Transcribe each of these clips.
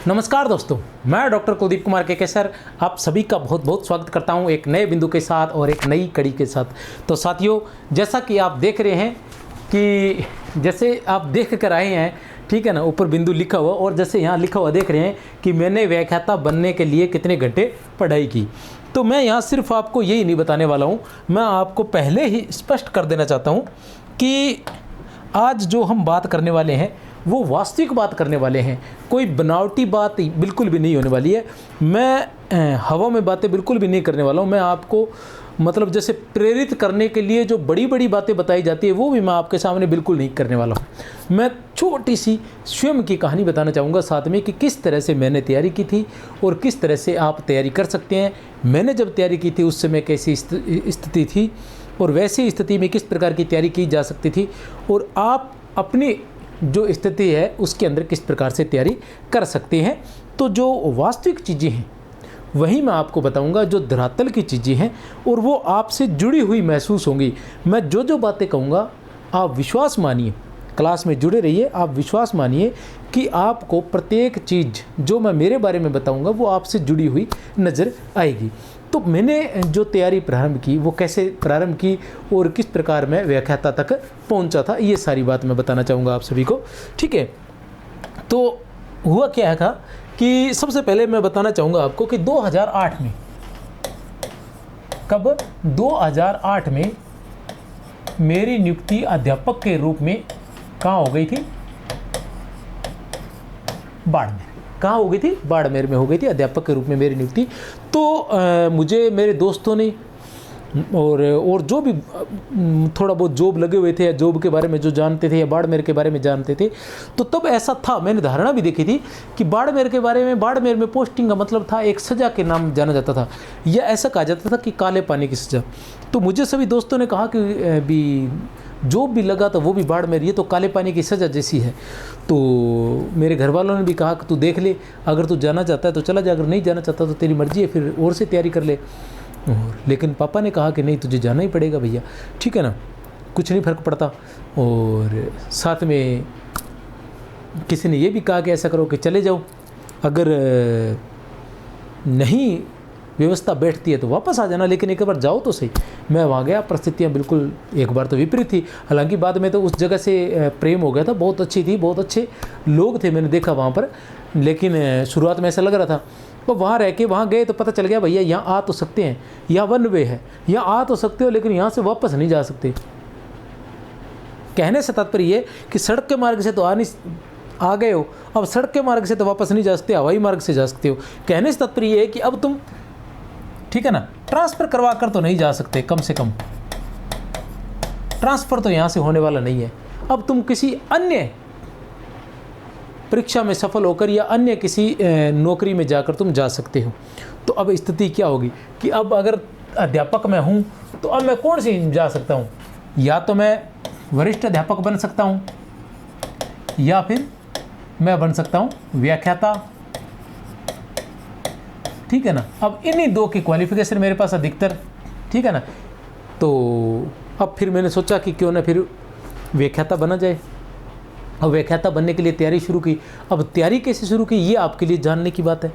नमस्कार दोस्तों, मैं डॉक्टर कुलदीप कुमार केकेसर आप सभी का बहुत बहुत स्वागत करता हूं एक नए बिंदु के साथ और एक नई कड़ी के साथ। तो साथियों, जैसा कि आप देख रहे हैं कि जैसे आप देख कर आए हैं, ठीक है ना, ऊपर बिंदु लिखा हुआ और जैसे यहाँ लिखा हुआ देख रहे हैं कि मैंने व्याख्याता बनने के लिए कितने घंटे पढ़ाई की। तो मैं यहाँ सिर्फ आपको यही नहीं बताने वाला हूँ, मैं आपको पहले ही स्पष्ट कर देना चाहता हूँ कि आज जो हम बात करने वाले हैं वो वास्तविक बात करने वाले हैं, कोई बनावटी बात बिल्कुल भी नहीं होने वाली है। मैं हवा में बातें बिल्कुल भी नहीं करने वाला हूँ। मैं आपको मतलब जैसे प्रेरित करने के लिए जो बड़ी बड़ी बातें बताई जाती है वो भी मैं आपके सामने बिल्कुल नहीं करने वाला हूँ। मैं छोटी सी स्वयं की कहानी बताना चाहूँगा साथ में कि किस तरह से मैंने तैयारी की थी और किस तरह से आप तैयारी कर सकते हैं। मैंने जब तैयारी की थी उस समय कैसी स्थिति थी और वैसी स्थिति में किस प्रकार की तैयारी की जा सकती थी और आप अपनी जो स्थिति है उसके अंदर किस प्रकार से तैयारी कर सकते हैं। तो जो वास्तविक चीज़ें हैं वही मैं आपको बताऊंगा, जो धरातल की चीज़ें हैं और वो आपसे जुड़ी हुई महसूस होंगी। मैं जो जो बातें कहूँगा आप विश्वास मानिए, क्लास में जुड़े रहिए, आप विश्वास मानिए कि आपको प्रत्येक चीज़ जो मैं मेरे बारे में बताऊंगा वो आपसे जुड़ी हुई नज़र आएगी। तो मैंने जो तैयारी प्रारंभ की वो कैसे प्रारंभ की और किस प्रकार मैं व्याख्याता तक पहुंचा था, ये सारी बात मैं बताना चाहूँगा आप सभी को, ठीक है। तो हुआ क्या था कि सबसे पहले मैं बताना चाहूँगा आपको कि 2008 में, कब 2008 में मेरी नियुक्ति अध्यापक के रूप में कहाँ हो गई थी? बाड़मेर। कहाँ हो गई थी? बाड़मेर में हो गई थी अध्यापक के रूप में मेरी नियुक्ति। तो मुझे मेरे दोस्तों ने और जो भी थोड़ा बहुत जॉब लगे हुए थे या जॉब के बारे में जो जानते थे या बाड़मेर के बारे में जानते थे, तो तब ऐसा था, मैंने धारणा भी देखी थी कि बाड़मेर के बारे में, बाड़मेर में पोस्टिंग का मतलब था एक सज़ा के नाम जाना जाता था या ऐसा कहा जाता था कि काले पानी की सज़ा। तो मुझे सभी दोस्तों ने कहा कि भी जॉब भी लगा तो वो भी बाड़मेर, ये तो काले पानी की सज़ा जैसी है। तो मेरे घर वालों ने भी कहा कि तू देख ले, अगर तू जाना चाहता है तो चला जा, अगर नहीं जाना चाहता तो तेरी मर्जी है, फिर और से तैयारी कर ले। और लेकिन पापा ने कहा कि नहीं, तुझे जाना ही पड़ेगा भैया, ठीक है ना, कुछ नहीं फ़र्क पड़ता। और साथ में किसी ने ये भी कहा कि ऐसा करो कि चले जाओ, अगर नहीं व्यवस्था बैठती है तो वापस आ जाना, लेकिन एक बार जाओ तो सही। मैं वहाँ गया, परिस्थितियाँ बिल्कुल एक बार तो विपरीत थी, हालांकि बाद में तो उस जगह से प्रेम हो गया था, बहुत अच्छी थी, बहुत अच्छे लोग थे, मैंने देखा वहाँ पर। लेकिन शुरुआत में ऐसा लग रहा था, तो वहाँ रह के वहाँ गए तो पता चल गया भैया यहाँ आ तो सकते हैं, यहाँ वन वे है, यहाँ आ तो सकते हो लेकिन यहाँ से वापस नहीं जा सकते। कहने से तात्पर्य ये कि सड़क के मार्ग से तो आ गए हो, अब सड़क के मार्ग से तो वापस नहीं जा सकते, हवाई मार्ग से जा सकते हो। कहने से तात्पर्य ये है कि अब तुम, ठीक है ना, ट्रांसफ़र करवा कर तो नहीं जा सकते, कम से कम ट्रांसफ़र तो यहाँ से होने वाला नहीं है। अब तुम किसी अन्य परीक्षा में सफल होकर या अन्य किसी नौकरी में जाकर तुम जा सकते हो। तो अब स्थिति क्या होगी कि अब अगर अध्यापक मैं हूँ तो अब मैं कौन सी जा सकता हूँ? या तो मैं वरिष्ठ अध्यापक बन सकता हूँ या फिर मैं बन सकता हूँ व्याख्याता, ठीक है ना। अब इन्हीं दो की क्वालिफिकेशन मेरे पास अधिकतर, ठीक है ना। तो अब फिर मैंने सोचा कि क्यों ना फिर व्याख्याता बना जाए। अब व्याख्याता बनने के लिए तैयारी शुरू की। अब तैयारी कैसे शुरू की ये आपके लिए जानने की बात है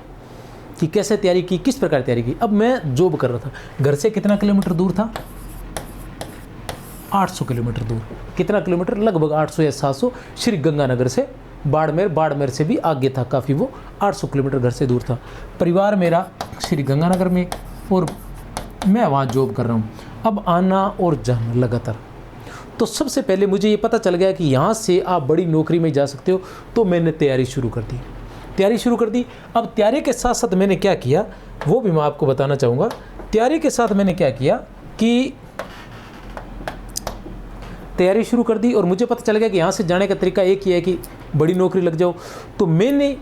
कि कैसे तैयारी की, किस प्रकार तैयारी की। अब मैं जॉब कर रहा था, घर से कितना किलोमीटर दूर था? 800 किलोमीटर दूर। कितना किलोमीटर? लगभग 800 या 700। श्री गंगानगर से बाड़मेर से भी आगे था काफ़ी, वो 800 किलोमीटर घर से दूर था। परिवार मेरा श्री गंगानगर में और मैं वहाँ जॉब कर रहा हूँ। अब आना और जाना लगातार। तो सबसे पहले मुझे ये पता चल गया कि यहाँ से आप बड़ी नौकरी में जा सकते हो, तो मैंने तैयारी शुरू कर दी। अब तैयारी के साथ साथ मैंने क्या किया वो भी मैं आपको बताना चाहूँगा। तैयारी के साथ मैंने क्या किया कि तैयारी शुरू कर दी और मुझे पता चल गया कि यहाँ से जाने का तरीका एक ही है कि बड़ी नौकरी लग जाओ। तो मैंने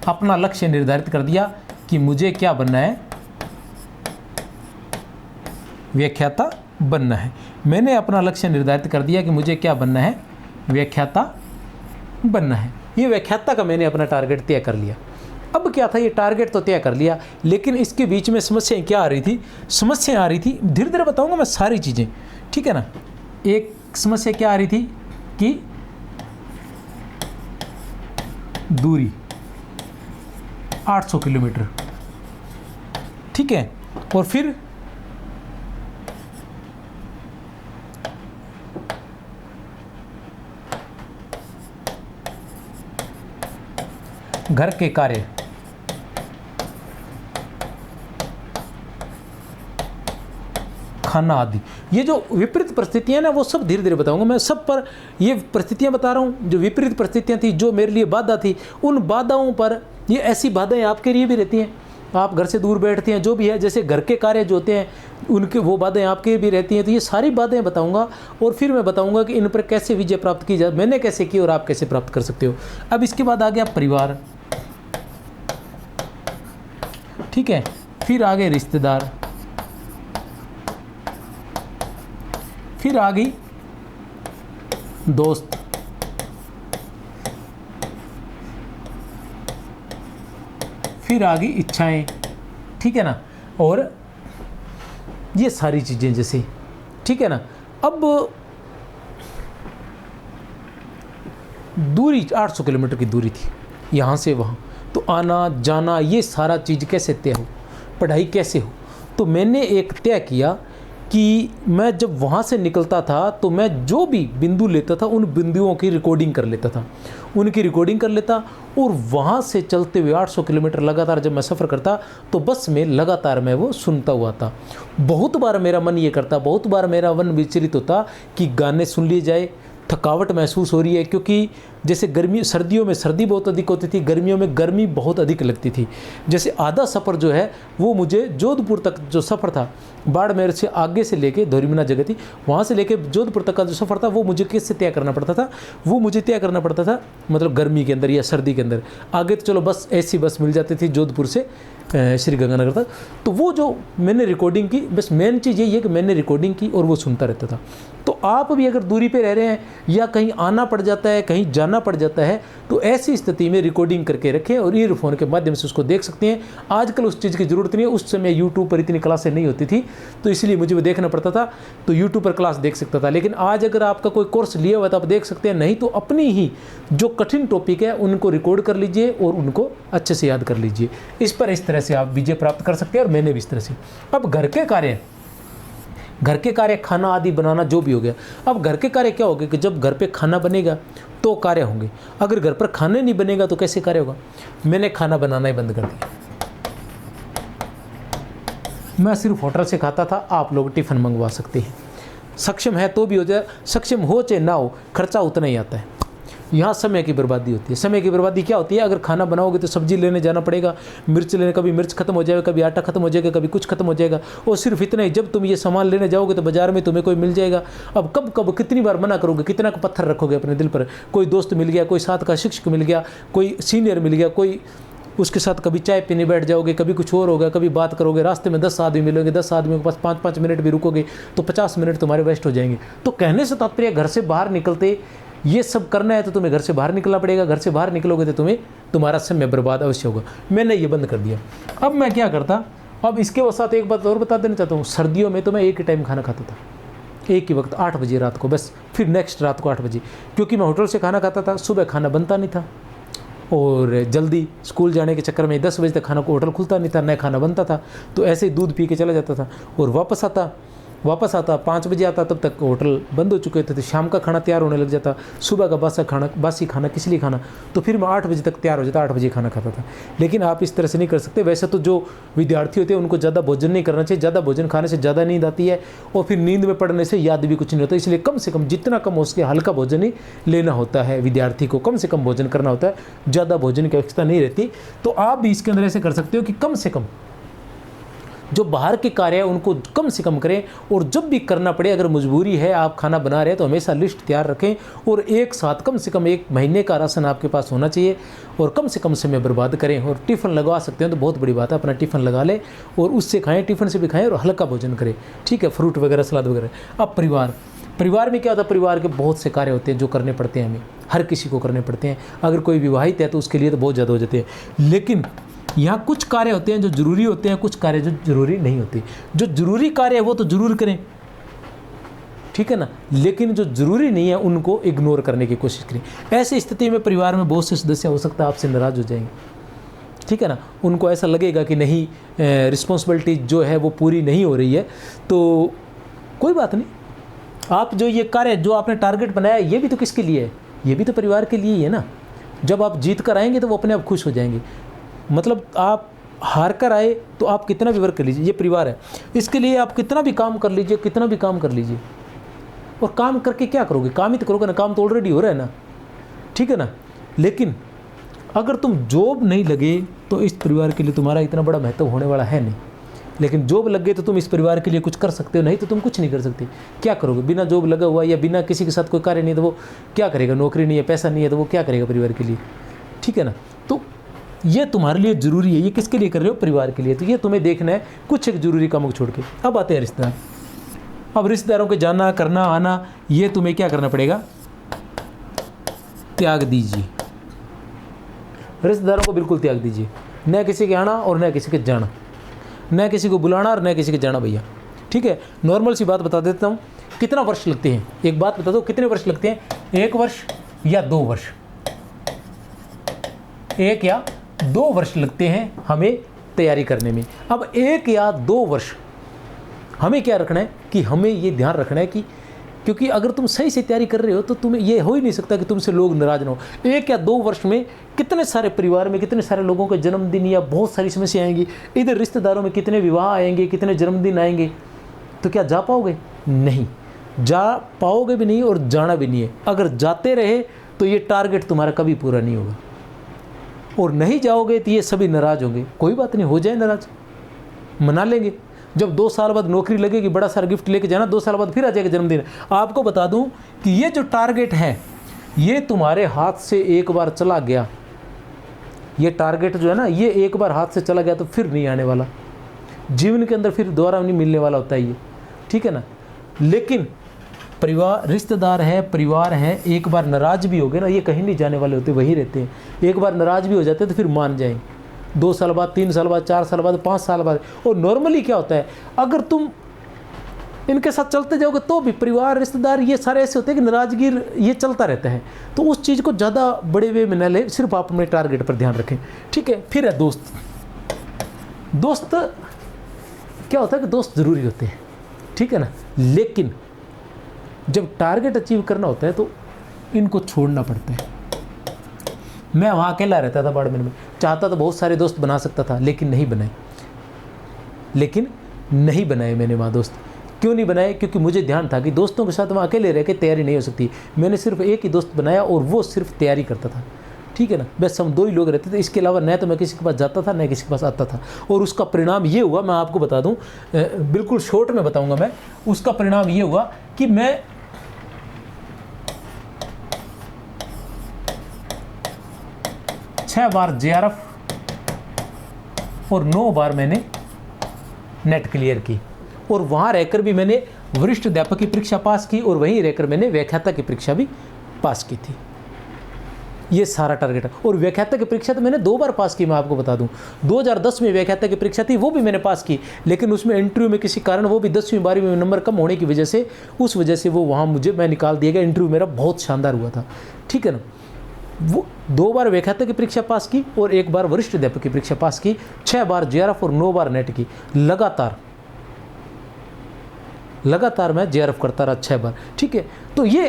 अपना लक्ष्य निर्धारित कर दिया कि मुझे क्या बनना है? व्याख्याता बनना है। मैंने अपना लक्ष्य निर्धारित कर दिया कि मुझे क्या बनना है? व्याख्याता बनना है। ये व्याख्याता का मैंने अपना टारगेट तय कर लिया। अब क्या था, ये टारगेट तो तय कर लिया, लेकिन इसके बीच में समस्याएं क्या आ रही थी? समस्याएं आ रही थी, धीरे धीरे बताऊंगा मैं सारी चीज़ें, ठीक है ना। एक समस्या क्या आ रही थी की दूरी 800 किलोमीटर, ठीक है। और फिर घर के कार्य, खाना आदि, ये जो विपरीत परिस्थितियां ना वो सब धीरे धीरे बताऊंगा मैं। सब पर ये परिस्थितियां बता रहा हूं, जो विपरीत परिस्थितियां थी, जो मेरे लिए बाधा थी, उन बाधाओं पर, ये ऐसी बाधाएं आपके लिए भी रहती हैं, आप घर से दूर बैठते हैं, जो भी है, जैसे घर के कार्य जो होते हैं उनके, वो बाधाएं आपके भी रहती हैं। तो ये सारी बाधाएं बताऊंगा और फिर मैं बताऊंगा कि इन पर कैसे विजय प्राप्त की जाए, मैंने कैसे की और आप कैसे प्राप्त कर सकते हो। अब इसके बाद आ गया परिवार, ठीक है, फिर आ गए रिश्तेदार, फिर आ गई दोस्त, फिर आ गई इच्छाएं, ठीक है ना, और ये सारी चीज़ें जैसे, ठीक है ना। अब दूरी 800 किलोमीटर की दूरी थी यहाँ से वहाँ, तो आना जाना ये सारा चीज़ कैसे तय हो, पढ़ाई कैसे हो। तो मैंने एक तय किया कि मैं जब वहाँ से निकलता था तो मैं जो भी बिंदु लेता था उन बिंदुओं की रिकॉर्डिंग कर लेता था, उनकी रिकॉर्डिंग कर लेता, और वहाँ से चलते हुए 800 किलोमीटर लगातार जब मैं सफ़र करता तो बस में लगातार मैं वो सुनता हुआ था। बहुत बार मेरा मन ये करता, बहुत बार मेरा मन विचलित होता कि गाने सुन लिए जाए, थकावट महसूस हो रही है, क्योंकि जैसे गर्मी, सर्दियों में सर्दी बहुत अधिक होती थी, गर्मियों में गर्मी बहुत अधिक लगती थी। जैसे आधा सफ़र जो है वो मुझे जोधपुर तक जो सफ़र था, बाड़मेर से आगे से लेके धोरीमना जगह थी, वहाँ से लेके जोधपुर तक का जो सफ़र था वो मुझे किससे तय करना पड़ता था, वो मुझे तय करना पड़ता था मतलब गर्मी के अंदर या सर्दी के अंदर। आगे तो चलो बस ऐसी बस मिल जाती थी जोधपुर से श्री गंगानगर तक। तो वो जो मैंने रिकॉर्डिंग की, बस मेन चीज़ यही है कि मैंने रिकॉर्डिंग की और वो सुनता रहता था। तो आप भी अगर दूरी पे रह रहे हैं या कहीं आना पड़ जाता है, कहीं जाना पड़ जाता है, तो ऐसी स्थिति में रिकॉर्डिंग करके रखें और ईयरफोन के माध्यम से उसको देख सकते हैं। आजकल उस चीज़ की ज़रूरत नहीं है, उस समय यूट्यूब पर इतनी क्लासें नहीं होती थी तो इसलिए मुझे वो देखना पड़ता था, तो यूट्यूब पर क्लास देख सकता था। लेकिन आज अगर आपका कोई कोर्स लिया हुआ तो आप देख सकते हैं, नहीं तो अपनी ही जो कठिन टॉपिक है उनको रिकॉर्ड कर लीजिए और उनको अच्छे से याद कर लीजिए। इस तरह से आप विजय प्राप्त कर सकते हैं और मैंने भी इस तरह से। अब घर के कार्य खाना आदि बनाना जो भी हो गया। अब घर के कार्य क्या होगा कि जब घर पे खाना बनेगा तो कार्य होंगे, अगर घर पर खाने नहीं बनेगा तो कैसे कार्य होगा। मैंने खाना बनाना ही बंद कर दिया, मैं सिर्फ होटल से खाता था, आप लोग टिफ़िन मंगवा सकते हैं, सक्षम है तो भी हो जाए, सक्षम हो चाहे ना हो, खर्चा उतना ही आता है। यहाँ समय की बर्बादी होती है। समय की बर्बादी क्या होती है, अगर खाना बनाओगे तो सब्जी लेने जाना पड़ेगा, मिर्च लेने, कभी मिर्च खत्म हो जाएगा, कभी आटा खत्म हो जाएगा, कभी कुछ खत्म हो जाएगा, और सिर्फ इतना ही। जब तुम ये सामान लेने जाओगे तो बाजार में तुम्हें कोई मिल जाएगा। अब कब कितनी बार मना करोगे, कितना का पत्थर रखोगे अपने दिल पर। कोई दोस्त मिल गया, कोई साथ का शिक्षक मिल गया, कोई सीनियर मिल गया, कोई उसके साथ कभी चाय पीने बैठ जाओगे, कभी कुछ और होगा, कभी बात करोगे, रास्ते में 10 आदमी मिलेंगे, 10 आदमियों के पास 5-5 मिनट भी रुकोगे तो 50 मिनट तुम्हारे वेस्ट हो जाएंगे। तो कहने से तात्पर्य घर से बाहर निकलते ये सब करना है तो तुम्हें घर से बाहर निकलना पड़ेगा, घर से बाहर निकलोगे तो तुम्हारा समय बर्बाद अवश्य होगा। मैंने ये बंद कर दिया। अब मैं क्या करता, अब इसके साथ एक बात और बता देना चाहता हूँ। सर्दियों में तो मैं एक ही टाइम खाना खाता था, एक ही वक्त 8 बजे रात को, बस फिर नेक्स्ट रात को 8 बजे, क्योंकि मैं होटल से खाना खाता था, सुबह खाना बनता नहीं था और जल्दी स्कूल जाने के चक्कर में 10 बजे तक खाना को होटल खुलता नहीं था, नया खाना बनता था, तो ऐसे ही दूध पी के चला जाता था और वापस आता 5 बजे आता, तब तक होटल बंद हो चुके थे, तो शाम का खाना तैयार होने लग जाता, सुबह का बासी खाना किस लिए खाना, तो फिर मैं 8 बजे तक तैयार हो जाता, 8 बजे खाना खाता था। लेकिन आप इस तरह से नहीं कर सकते। वैसे तो जो विद्यार्थी होते हैं उनको ज़्यादा भोजन नहीं करना चाहिए, ज़्यादा भोजन खाने से ज़्यादा नींद आती है और फिर नींद में पड़ने से याद भी कुछ नहीं होता, इसलिए कम से कम जितना कम हो सके हल्का भोजन ही लेना होता है। विद्यार्थी को कम से कम भोजन करना होता है, ज़्यादा भोजन की आवश्यकता नहीं रहती। तो आप भी इसके अंदर ऐसे कर सकते हो कि कम से कम जो बाहर के कार्य है उनको कम से कम करें, और जब भी करना पड़े, अगर मजबूरी है आप खाना बना रहे हैं तो हमेशा लिस्ट तैयार रखें, और एक साथ कम से कम 1 महीने का राशन आपके पास होना चाहिए, और कम से कम समय बर्बाद करें। और टिफ़िन लगवा सकते हैं तो बहुत बड़ी बात है, अपना टिफ़िन लगा लें और उससे खाएँ, टिफ़िन से भी खाएँ और हल्का भोजन करें, ठीक है, फ्रूट वगैरह, सलाद वगैरह। अब परिवार में क्या होता है, परिवार के बहुत से कार्य होते हैं जो करने पड़ते हैं, हमें हर किसी को करने पड़ते हैं। अगर कोई विवाहित है तो उसके लिए तो बहुत ज़्यादा हो जाते हैं, लेकिन यहाँ कुछ कार्य होते हैं जो ज़रूरी होते हैं, कुछ कार्य जो ज़रूरी नहीं होते। जो ज़रूरी कार्य है वो तो ज़रूर करें, ठीक है ना, लेकिन जो ज़रूरी नहीं है उनको इग्नोर करने की कोशिश करें। ऐसी स्थिति में परिवार में बहुत से सदस्य हो सकता है आपसे नाराज़ हो जाएंगे, ठीक है ना, उनको ऐसा लगेगा कि नहीं रिस्पॉन्सिबिलिटी जो है वो पूरी नहीं हो रही है। तो कोई बात नहीं, आप जो ये कार्य जो आपने टारगेट बनाया ये भी तो किसके लिए है, ये भी तो परिवार के लिए ही है ना। जब आप जीत कर आएंगे तो वो अपने आप खुश हो जाएंगे। मतलब आप हार कर आए तो आप कितना भी वर्क कर लीजिए, ये परिवार है, इसके लिए आप कितना भी काम कर लीजिए, कितना भी काम कर लीजिए। और काम करके क्या करोगे, काम ही तो करोगे ना, काम तो ऑलरेडी हो रहा है ना, ठीक है ना। लेकिन अगर तुम जॉब नहीं लगे तो इस परिवार के लिए तुम्हारा इतना बड़ा महत्व होने वाला है नहीं। लेकिन जॉब लग गए तो तुम इस परिवार के लिए कुछ कर सकते हो, नहीं तो तुम कुछ नहीं कर सकते। क्या करोगे, बिना जॉब लगा हुआ या बिना किसी के साथ कोई कार्य नहीं तो वो क्या करेगा, नौकरी नहीं है, पैसा नहीं है तो वो क्या करेगा परिवार के लिए, ठीक है ना। तो ये तुम्हारे लिए ज़रूरी है, ये किसके लिए कर रहे हो, परिवार के लिए। तो ये तुम्हें देखना है कुछ एक ज़रूरी कामों को छोड़ के। अब आते हैं रिश्तेदार। अब रिश्तेदारों के जाना करना आना ये तुम्हें क्या करना पड़ेगा, त्याग दीजिए। रिश्तेदारों को बिल्कुल त्याग दीजिए, न किसी के आना और न किसी के जाना, न किसी को बुलाना और न किसी के जाना भैया, ठीक है। नॉर्मल सी बात बता देता हूँ, कितना वर्ष लगते हैं, एक बात बता दो, कितने वर्ष लगते हैं, 1 वर्ष या 2 वर्ष, 1 या 2 वर्ष लगते हैं हमें तैयारी करने में। अब 1 या 2 वर्ष हमें क्या रखना है कि हमें ये ध्यान रखना है कि क्योंकि अगर तुम सही से तैयारी कर रहे हो तो तुम्हें ये हो ही नहीं सकता कि तुमसे लोग नाराज ना हो। 1 या 2 वर्ष में कितने सारे परिवार में कितने सारे लोगों के जन्मदिन या बहुत सारी समस्या आएंगी, इधर रिश्तेदारों में कितने विवाह आएंगे, कितने जन्मदिन आएंगे, तो क्या जा पाओगे, नहीं जा पाओगे भी नहीं और जाना भी नहीं है। अगर जाते रहे तो ये टारगेट तुम्हारा कभी पूरा नहीं होगा, और नहीं जाओगे तो ये सभी नाराज़ होंगे। कोई बात नहीं, हो जाए नाराज़, मना लेंगे। जब 2 साल बाद नौकरी लगेगी, बड़ा सारा गिफ्ट लेके जाना, 2 साल बाद फिर आ जाएगा जन्मदिन। आपको बता दूं कि ये जो टारगेट है ये तुम्हारे हाथ से एक बार चला गया, ये टारगेट जो है ना ये एक बार हाथ से चला गया तो फिर नहीं आने वाला, जीवन के अंदर फिर दोबारा नहीं मिलने वाला होता है ये, ठीक है ना। लेकिन परिवार रिश्तेदार है, परिवार है, एक बार नाराज़ भी हो गए ना, ये कहीं नहीं जाने वाले होते, वही रहते हैं। एक बार नाराज़ भी हो जाते हैं तो फिर मान जाएंगे, 2 साल बाद, 3 साल बाद, 4 साल बाद, 5 साल बाद। और नॉर्मली क्या होता है, अगर तुम इनके साथ चलते जाओगे तो भी परिवार रिश्तेदार ये सारे ऐसे होते हैं कि नाराज़गी ये चलता रहता है। तो उस चीज़ को ज़्यादा बड़े वे में न ले, सिर्फ आप अपने टारगेट पर ध्यान रखें, ठीक है। फिर है दोस्त। दोस्त क्या होता है कि दोस्त ज़रूरी होते हैं, ठीक है ना। लेकिन जब टारगेट अचीव करना होता है तो इनको छोड़ना पड़ता है। मैं वहाँ अकेला रहता था बाड़मेर में, चाहता तो बहुत सारे दोस्त बना सकता था, लेकिन नहीं बनाए मैंने वहाँ दोस्त। क्यों नहीं बनाए, क्योंकि मुझे ध्यान था कि दोस्तों के साथ वहाँ अकेले रह के तैयारी नहीं हो सकती। मैंने सिर्फ एक ही दोस्त बनाया और वो सिर्फ तैयारी करता था, ठीक है ना। बस हम 2 ही लोग रहते थे, इसके अलावा न तो मैं किसी के पास जाता था न किसी के पास आता था। और उसका परिणाम ये हुआ, मैं आपको बता दूँ, बिल्कुल शॉर्ट में बताऊँगा मैं, उसका परिणाम ये हुआ कि मैं 6 बार JRF और 9 बार मैंने नेट क्लियर की। और वहाँ रहकर भी मैंने वरिष्ठ अध्यापक की परीक्षा पास की और वहीं रहकर मैंने व्याख्याता की परीक्षा भी पास की थी। ये सारा टारगेट है। और व्याख्याता की परीक्षा तो मैंने 2 बार पास की, मैं आपको बता दूं। 2010 में व्याख्याता की परीक्षा थी, वो भी मैंने पास की, लेकिन उसमें इंटरव्यू में किसी कारण वो भी 10वीं 12वीं में नंबर कम होने की वजह से, उस वजह से वो वहाँ मैं निकाल दिया गया। इंटरव्यू मेरा बहुत शानदार हुआ था, ठीक है ना। वो 2 बार व्याख्याता की परीक्षा पास की और 1 बार वरिष्ठ अध्यापक की परीक्षा पास की, 6 बार JRF और 9 बार नेट की। लगातार मैं JRF करता रहा 6 बार, ठीक है। तो ये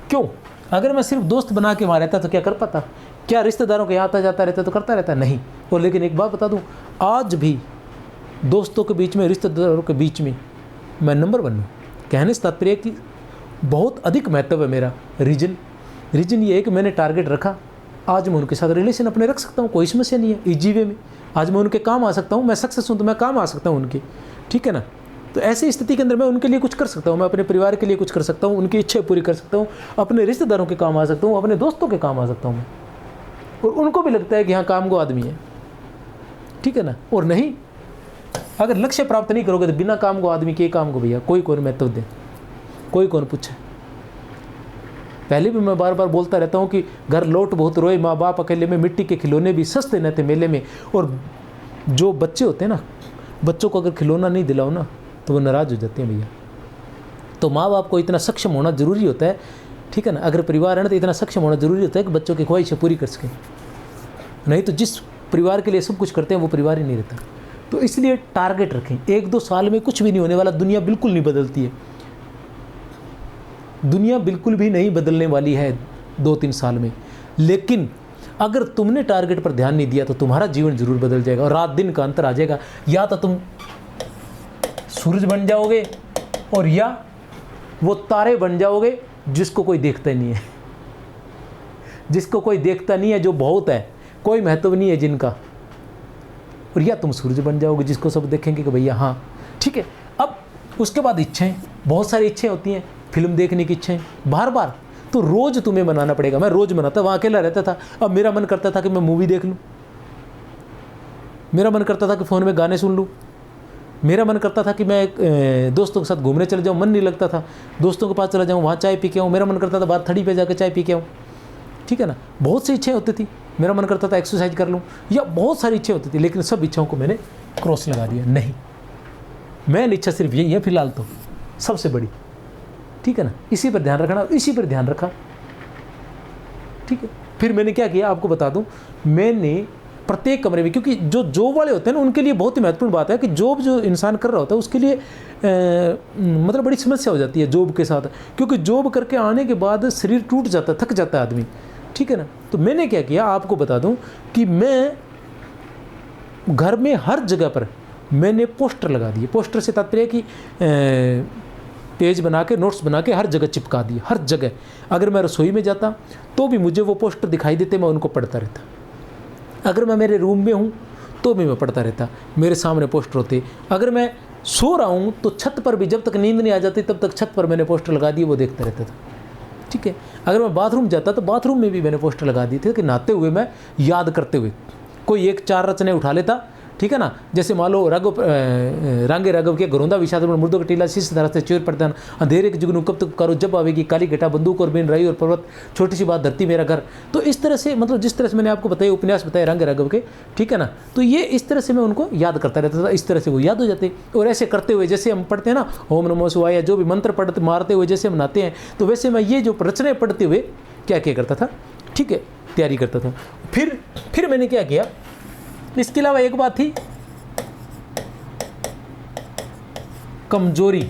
क्यों, अगर मैं सिर्फ दोस्त बना के वहाँ रहता तो क्या कर पाता, क्या रिश्तेदारों के यहाँ आता जाता रहता तो करता रहता, नहीं। और लेकिन एक बात बता दूँ, आज भी दोस्तों के बीच में, रिश्तेदारों के बीच में मैं नंबर 1 हूँ। कहने से तात्पर्य कि बहुत अधिक महत्व है मेरा। रीजन ये है कि मैंने टारगेट रखा, आज मैं उनके साथ रिलेशन अपने रख सकता हूँ, कोई समस्या नहीं है, इजी वे में। आज मैं उनके काम आ सकता हूँ, मैं सक्सेस हूँ तो मैं काम आ सकता हूँ उनके, ठीक है ना। तो ऐसी स्थिति के अंदर मैं उनके लिए कुछ कर सकता हूँ, मैं अपने परिवार के लिए कुछ कर सकता हूँ, उनकी इच्छा पूरी कर सकता हूँ, अपने रिश्तेदारों के काम आ सकता हूँ, अपने दोस्तों के काम आ सकता हूँ मैं। और उनको भी लगता है कि हाँ काम को आदमी है, ठीक है ना। और नहीं, अगर लक्ष्य प्राप्त नहीं करोगे तो बिना काम को आदमी के काम को भैया कोई कौन महत्व दे, कोई कौन पूछे। पहले भी मैं बार बार बोलता रहता हूँ कि घर लौट बहुत रोए, माँ बाप अकेले में, मिट्टी के खिलौने भी सस्ते न थे मेले में। और जो बच्चे होते हैं ना, बच्चों को अगर खिलौना नहीं दिलाओ ना तो वो नाराज़ हो जाते हैं भैया, तो माँ बाप को इतना सक्षम होना ज़रूरी होता है, ठीक है ना। अगर परिवार है ना तो इतना सक्षम होना ज़रूरी होता है कि बच्चों की ख्वाहिशें पूरी कर सकें, नहीं तो जिस परिवार के लिए सब कुछ करते हैं वो परिवार ही नहीं रहता। तो इसलिए टारगेट रखें। 1-2 साल में कुछ भी नहीं होने वाला, दुनिया बिल्कुल नहीं बदलती है, दुनिया बिल्कुल भी नहीं बदलने वाली है 2-3 साल में। लेकिन अगर तुमने टारगेट पर ध्यान नहीं दिया तो तुम्हारा जीवन जरूर बदल जाएगा और रात दिन का अंतर आ जाएगा। या तो तुम सूरज बन जाओगे और या वो तारे बन जाओगे जिसको कोई देखता ही नहीं है, जिसको कोई देखता नहीं है, जो बहुत है, कोई महत्व नहीं है जिनका, और या तुम सूरज बन जाओगे जिसको सब देखेंगे कि भैया हाँ ठीक है। अब उसके बाद इच्छाएं, बहुत सारी इच्छाएं होती हैं, फिल्म देखने की इच्छाएं बार बार, तो रोज़ तुम्हें मनाना पड़ेगा। मैं रोज़ मनाता, वहाँ अकेला रहता था। अब मेरा मन करता था कि मैं मूवी देख लूँ, मेरा मन करता था कि फ़ोन में गाने सुन लूँ, मेरा मन करता था कि मैं दोस्तों के साथ घूमने चले जाऊँ, मन नहीं लगता था, दोस्तों के पास चला जाऊँ, वहाँ चाय पी के आऊँ, मेरा मन करता था बाहर थड़ी पे जाकर चाय पी के आऊँ, ठीक है ना। बहुत सी इच्छाएं होती थी, मेरा मन करता था एक्सरसाइज कर लूँ, या बहुत सारी इच्छाएं होती थी। लेकिन सब इच्छाओं को मैंने क्रॉस लगा दिया। नहीं, मेन इच्छा सिर्फ यही है फिलहाल तो, सबसे बड़ी, ठीक है ना। इसी पर ध्यान रखना, इसी पर ध्यान रखा, ठीक है। फिर मैंने क्या किया आपको बता दूं, मैंने प्रत्येक कमरे में, क्योंकि जो जॉब वाले होते हैं ना उनके लिए बहुत ही महत्वपूर्ण बात है कि जॉब जो इंसान कर रहा होता है उसके लिए मतलब बड़ी समस्या हो जाती है जॉब के साथ, क्योंकि जॉब करके आने के बाद शरीर टूट जाता है, थक जाता है आदमी, ठीक है ना। तो मैंने क्या किया आपको बता दूं कि मैं घर में हर जगह पर मैंने पोस्टर लगा दिए। पोस्टर से तात्पर्य कि पेज बना के, नोट्स बना के हर जगह चिपका दिए, हर जगह। अगर मैं रसोई में जाता तो भी मुझे वो पोस्टर दिखाई देते, मैं उनको पढ़ता रहता। अगर मैं मेरे रूम में हूँ तो भी मैं पढ़ता रहता, मेरे सामने पोस्टर होते। अगर मैं सो रहा हूँ तो छत पर भी, जब तक नींद नहीं आ जाती तब तक छत पर मैंने पोस्टर लगा दिए, वो देखता रहता था, ठीक है। अगर मैं बाथरूम जाता तो बाथरूम में भी मैंने पोस्टर लगा दिए थे कि नहाते हुए मैं याद करते हुए कोई 1-4 रचने उठा लेता, ठीक है ना। जैसे मान लो रांगे राघव के घरोंदा विषाद मुर्दों का टीला शीश धारा से चोर पड़ता, अंधेरे के जुगनू कब तक करो, जब आवेगी काली घटा, बंदूक और बिन राई और पर्वत, छोटी सी बात धरती मेरा घर। तो इस तरह से, मतलब जिस तरह से मैंने आपको बताया, उपन्यास बताए रांगे राघव के, ठीक है ना। तो ये इस तरह से मैं उनको याद करता रहता था, इस तरह से वो याद हो जाते। और ऐसे करते हुए जैसे हम पढ़ते हैं ना, ओम नमो शिवाय, या जो भी मंत्र पढ़ते मारते हुए जैसे हम नहाते हैं, तो वैसे मैं ये जो रचनाएं पढ़ते हुए क्या क्या करता था, ठीक है, तैयारी करता था। फिर मैंने क्या किया, इसके अलावा एक बात थी कमजोरी।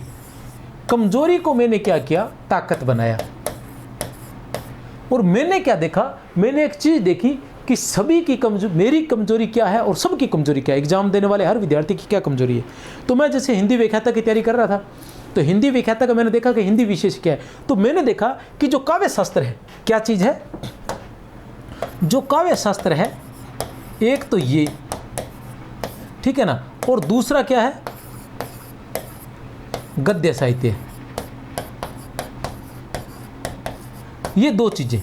कमजोरी को मैंने क्या किया, ताकत बनाया। और मैंने क्या देखा, मैंने एक चीज देखी कि सभी की कमजोरी, मेरी कमजोरी क्या है और सबकी कमजोरी क्या है, एग्जाम देने वाले हर विद्यार्थी की क्या कमजोरी है। तो मैं जैसे हिंदी व्याख्याता की तैयारी कर रहा था, तो हिंदी व्याख्याता का मैंने देखा कि हिंदी विशेष क्या है। तो मैंने देखा कि जो काव्य शास्त्र है, क्या चीज है, जो काव्य शास्त्र है, एक तो ये, ठीक है ना, और दूसरा क्या है, गद्य साहित्य। ये 2 चीजें,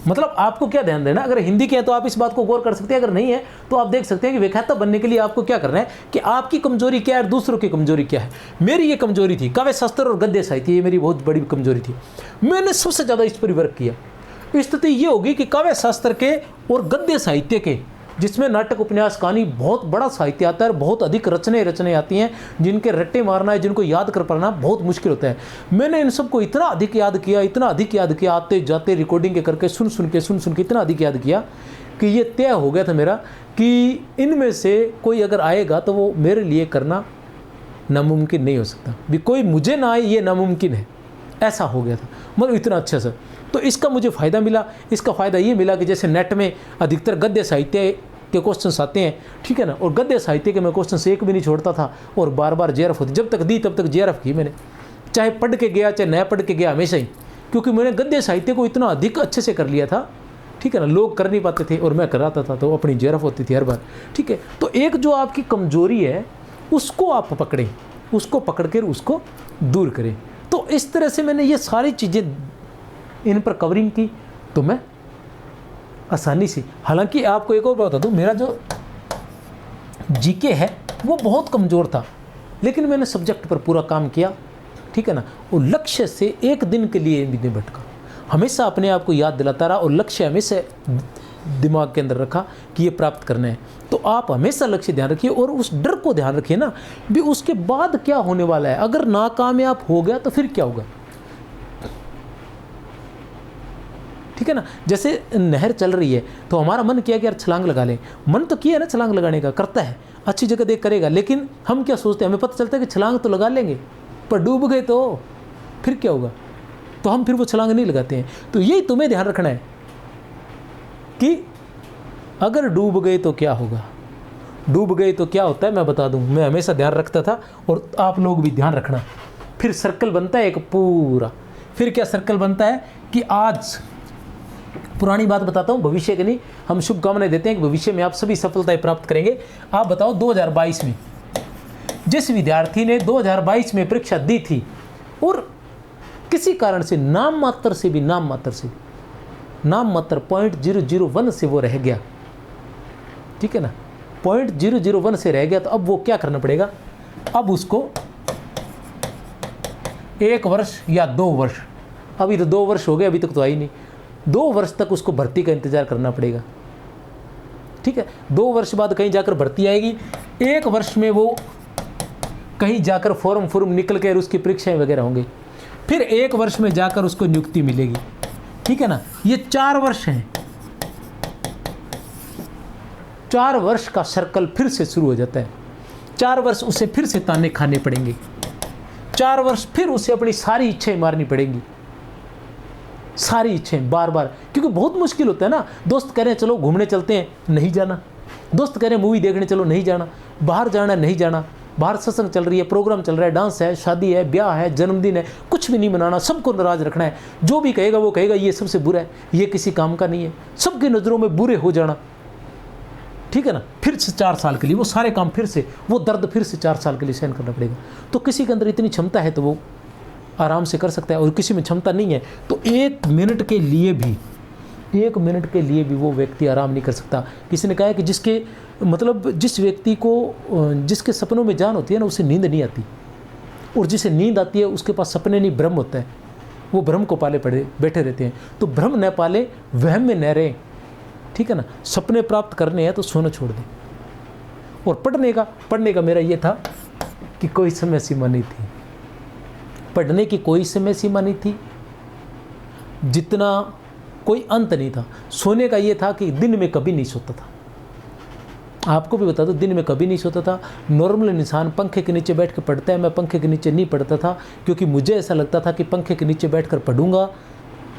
मतलब आपको क्या ध्यान देना, अगर हिंदी के है तो आप इस बात को गौर कर सकते हैं, अगर नहीं है तो आप देख सकते हैं कि व्याख्याता बनने के लिए आपको क्या करना है कि आपकी कमजोरी क्या है और दूसरों की कमजोरी क्या है। मेरी ये कमजोरी थी काव्य शास्त्र और गद्य साहित्य, ये मेरी बहुत बड़ी कमजोरी थी। मैंने सबसे ज़्यादा इस पर वर्क किया। स्थिति ये होगी कि काव्य शास्त्र के और गद्य साहित्य के, जिसमें नाटक, उपन्यास, कहानी, बहुत बड़ा साहित्य आता है, बहुत अधिक रचने आती हैं, जिनके रट्टे मारना है, जिनको याद कर पाना बहुत मुश्किल होता है। मैंने इन सबको इतना अधिक याद किया, आते जाते रिकॉर्डिंग करके सुन के इतना अधिक याद किया कि ये तय हो गया था मेरा कि इनमें से कोई अगर आएगा तो वो मेरे लिए करना नामुमकिन नहीं हो सकता, भी कोई मुझे ना आए ये नामुमकिन है, ऐसा हो गया था, मतलब इतना अच्छा सा। तो इसका मुझे फ़ायदा मिला। इसका फ़ायदा ये मिला कि जैसे नेट में अधिकतर गद्य साहित्य के क्वेश्चंस आते हैं, ठीक है ना, और गद्य साहित्य के मैं क्वेश्चन एक भी नहीं छोड़ता था और बार बार जेआरएफ होती, जब तक दी तब तक जेआरएफ की मैंने, चाहे पढ़ के गया चाहे न पढ़ के गया, हमेशा ही, क्योंकि मैंने गद्य साहित्य को इतना अधिक अच्छे से कर लिया था, ठीक है ना। लोग कर नहीं पाते थे और मैं कराता था, तो अपनी जेआरएफ होती थी हर बार, ठीक है। तो एक जो आपकी कमजोरी है उसको आप पकड़ें, उसको पकड़ कर उसको दूर करें। तो इस तरह से मैंने ये सारी चीज़ें इन पर कवरिंग की, तो मैं आसानी से, हालांकि आपको एक और बात बता दूं, मेरा जो जीके है वो बहुत कमज़ोर था, लेकिन मैंने सब्जेक्ट पर पूरा काम किया, ठीक है ना। और लक्ष्य से एक दिन के लिए भी नहीं भटका, हमेशा अपने आप को याद दिलाता रहा और लक्ष्य हमेशा दिमाग के अंदर रखा कि ये प्राप्त करना है, तो आप हमेशा लक्ष्य ध्यान रखिए और उस डर को ध्यान रखिए ना भी उसके बाद क्या होने वाला है। अगर नाकामयाब हो गया तो फिर क्या होगा, ठीक है ना। जैसे नहर चल रही है तो हमारा मन किया कि यार छलांग लगा लें, मन तो किया है ना छलांग लगाने का, करता है, अच्छी जगह देख करेगा, लेकिन हम क्या सोचते हैं, हमें पता चलता है कि छलांग तो लगा लेंगे पर डूब गए तो फिर क्या होगा, तो हम फिर वो छलांग नहीं लगाते हैं। तो यही तुम्हें ध्यान रखना है कि अगर डूब गए तो क्या होगा, डूब गए तो क्या होता है मैं बता दूं, मैं हमेशा ध्यान रखता था और आप लोग भी ध्यान रखना। फिर सर्कल बनता है एक पूरा, फिर क्या सर्कल बनता है कि आज पुरानी बात बताता हूँ, भविष्य के नहीं, हम शुभकामनाएं देते हैं कि भविष्य में आप सभी सफलताएं प्राप्त करेंगे। आप बताओ 2022 में जिस विद्यार्थी ने 2022 में परीक्षा दी थी और किसी कारण से नाम मात्र 0.001 से वो रह गया, ठीक है ना, 0.001 से रह गया, तो अब वो क्या करना पड़ेगा, अब उसको 1 वर्ष या 2 वर्ष, अभी तो 2 वर्ष हो गए, अभी तक तो आई नहीं, 2 वर्ष तक उसको भर्ती का इंतजार करना पड़ेगा, ठीक है। 2 वर्ष बाद कहीं जाकर भर्ती आएगी, 1 वर्ष में वो कहीं जाकर फॉर्म निकल कर उसकी परीक्षाएं वगैरह होंगी, फिर 1 वर्ष में जाकर उसको नियुक्ति मिलेगी, ठीक है ना। ये 4 वर्ष हैं, 4 वर्ष का सर्कल फिर से शुरू हो जाता है। 4 वर्ष उसे फिर से ताने खाने पड़ेंगे, 4 वर्ष फिर उसे अपनी सारी इच्छाएं मारनी पड़ेंगी, सारी इच्छाएं बार बार, क्योंकि बहुत मुश्किल होता है ना। दोस्त कह रहे हैं चलो घूमने चलते हैं, नहीं जाना, दोस्त कह रहे हैं मूवी देखने चलो, नहीं जाना, बाहर जाना, नहीं जाना, बाहर सत्संग चल रही है, प्रोग्राम चल रहा है, डांस है, शादी है, ब्याह है, जन्मदिन है, कुछ भी नहीं मनाना, सबको नाराज रखना है, जो भी कहेगा वो कहेगा ये सबसे बुरा है, ये किसी काम का नहीं है, सबकी नज़रों में बुरे हो जाना, ठीक है ना। फिर से 4 साल के लिए वो सारे काम, फिर से वो दर्द फिर से 4 साल के लिए सहन करना पड़ेगा। तो किसी के अंदर इतनी क्षमता है तो वो आराम से कर सकता है, और किसी में क्षमता नहीं है तो 1 मिनट के लिए भी वो व्यक्ति आराम नहीं कर सकता। किसी ने कहा है कि जिस व्यक्ति को जिसके सपनों में जान होती है ना, उसे नींद नहीं आती, और जिसे नींद आती है उसके पास सपने नहीं, भ्रम होता है, वो भ्रम को पाले पड़े बैठे रहते हैं। तो भ्रम न पाले, वहम में न रहें, ठीक है ना। सपने प्राप्त करने हैं तो सोना छोड़ दें। और पढ़ने का मेरा ये था कि कोई समय सीमा नहीं थी, पढ़ने की कोई समय सीमा नहीं थी, जितना कोई अंत नहीं था। सोने का ये था कि दिन में कभी नहीं सोता था, आपको भी बता दो, दिन में कभी नहीं सोता था। नॉर्मल इंसान पंखे के नीचे बैठ कर पढ़ता है, मैं पंखे के नीचे नहीं पढ़ता था, क्योंकि मुझे ऐसा लगता था कि पंखे के नीचे बैठ कर पढ़ूंगा,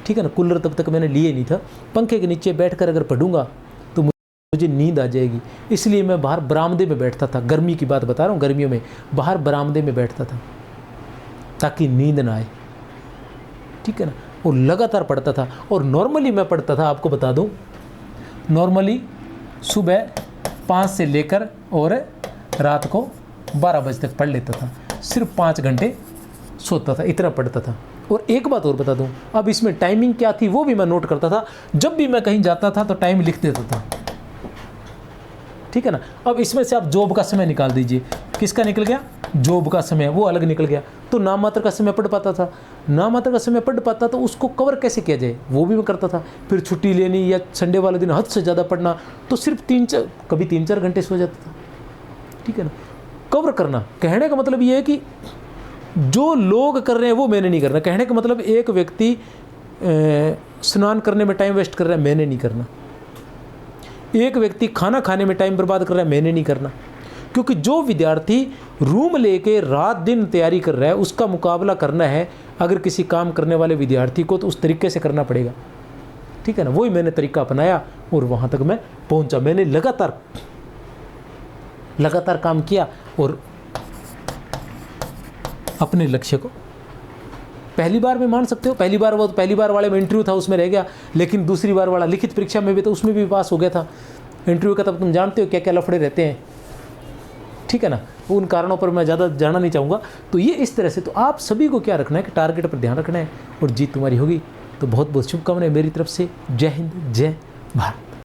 ठीक है ना। कूलर तब तक मैंने लिए नहीं था, पंखे के नीचे बैठ कर अगर पढ़ूंगा तो मुझे नींद आ जाएगी, इसलिए मैं बाहर बरामदे में बैठता था। गर्मी की बात बता रहा हूँ, गर्मियों में बाहर बरामदे में बैठता था ताकि नींद ना आए, ठीक है ना। और लगातार पढ़ता था। और नॉर्मली मैं पढ़ता था, आपको बता दूं, नॉर्मली सुबह 5 से लेकर और रात को 12 बजे तक पढ़ लेता था, सिर्फ 5 घंटे सोता था, इतना पढ़ता था। और एक बात और बता दूं, अब इसमें टाइमिंग क्या थी वो भी मैं नोट करता था। जब भी मैं कहीं जाता था तो टाइम लिख देता था, ठीक है ना। अब इसमें से आप जॉब का समय निकाल दीजिए, किसका निकल गया, जॉब का समय, वो अलग निकल गया। तो नाम मात्र का समय पढ़ पाता था, नाम मात्र का समय पढ़ पाता, तो उसको कवर कैसे किया जाए वो भी मैं करता था। फिर छुट्टी लेनी या संडे वाले दिन हद से ज़्यादा पढ़ना, तो सिर्फ 3-4 कभी 3-4 घंटे सो जाता था, ठीक है ना। कवर करना, कहने का मतलब ये है कि जो लोग कर रहे हैं वो मैंने नहीं करना। कहने का मतलब एक व्यक्ति स्नान करने में टाइम वेस्ट कर रहा है, मैंने नहीं करना। एक व्यक्ति खाना खाने में टाइम बर्बाद कर रहा है, मैंने नहीं करना। क्योंकि जो विद्यार्थी रूम लेके रात दिन तैयारी कर रहा है, उसका मुकाबला करना है अगर किसी काम करने वाले विद्यार्थी को, तो उस तरीके से करना पड़ेगा, ठीक है ना। वही मैंने तरीका अपनाया और वहाँ तक मैं पहुँचा। मैंने लगातार काम किया और अपने लक्ष्य को, पहली बार में मान सकते हो, पहली बार वाले में इंटरव्यू था उसमें रह गया, लेकिन दूसरी बार वाला लिखित परीक्षा में भी तो उसमें भी पास हो गया था। इंटरव्यू का तब तुम जानते हो क्या क्या लफड़े रहते हैं, ठीक है ना। उन कारणों पर मैं ज़्यादा जाना नहीं चाहूँगा। तो ये इस तरह से, तो आप सभी को क्या रखना है कि टारगेट पर ध्यान रखना है और जीत तुम्हारी होगी। तो बहुत बहुत शुभकामनाएं मेरी तरफ से। जय हिंद, जय भारत।